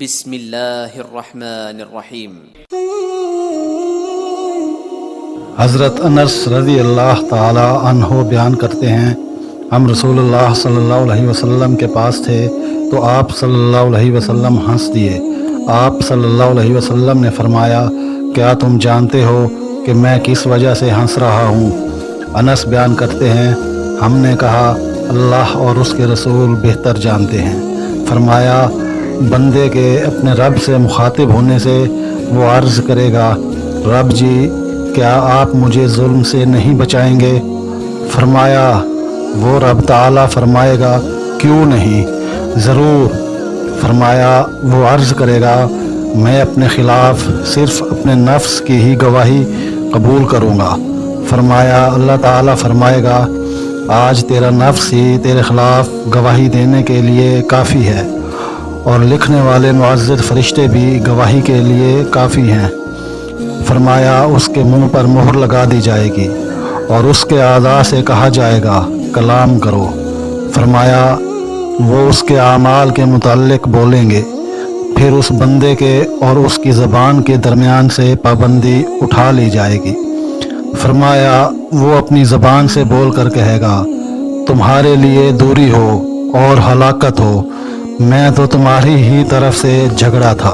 بسم اللہ الرحمن الرحیم۔ حضرت انس رضی اللہ تعالی عنہ بیان کرتے ہیں، ہم رسول اللہ صلی اللہ علیہ وسلم کے پاس تھے تو آپ صلی اللہ علیہ وسلم ہنس دیے۔ آپ صلی اللہ علیہ وسلم نے فرمایا، کیا تم جانتے ہو کہ میں کس وجہ سے ہنس رہا ہوں؟ انس بیان کرتے ہیں، ہم نے کہا اللہ اور اس کے رسول بہتر جانتے ہیں۔ فرمایا، بندے کے اپنے رب سے مخاطب ہونے سے وہ عرض کرے گا، رب جی کیا آپ مجھے ظلم سے نہیں بچائیں گے؟ فرمایا، وہ رب تعالیٰ فرمائے گا، کیوں نہیں، ضرور۔ فرمایا، وہ عرض کرے گا، میں اپنے خلاف صرف اپنے نفس کی ہی گواہی قبول کروں گا۔ فرمایا، اللہ تعالیٰ فرمائے گا، آج تیرا نفس ہی تیرے خلاف گواہی دینے کے لیے کافی ہے، اور لکھنے والے معزز فرشتے بھی گواہی کے لیے کافی ہیں۔ فرمایا، اس کے منہ پر مہر لگا دی جائے گی اور اس کے اعضاء سے کہا جائے گا، کلام کرو۔ فرمایا، وہ اس کے اعمال کے متعلق بولیں گے، پھر اس بندے کے اور اس کی زبان کے درمیان سے پابندی اٹھا لی جائے گی۔ فرمایا، وہ اپنی زبان سے بول کر کہے گا، تمہارے لیے دوری ہو اور ہلاکت ہو، میں تو تمہاری ہی طرف سے جھگڑا تھا۔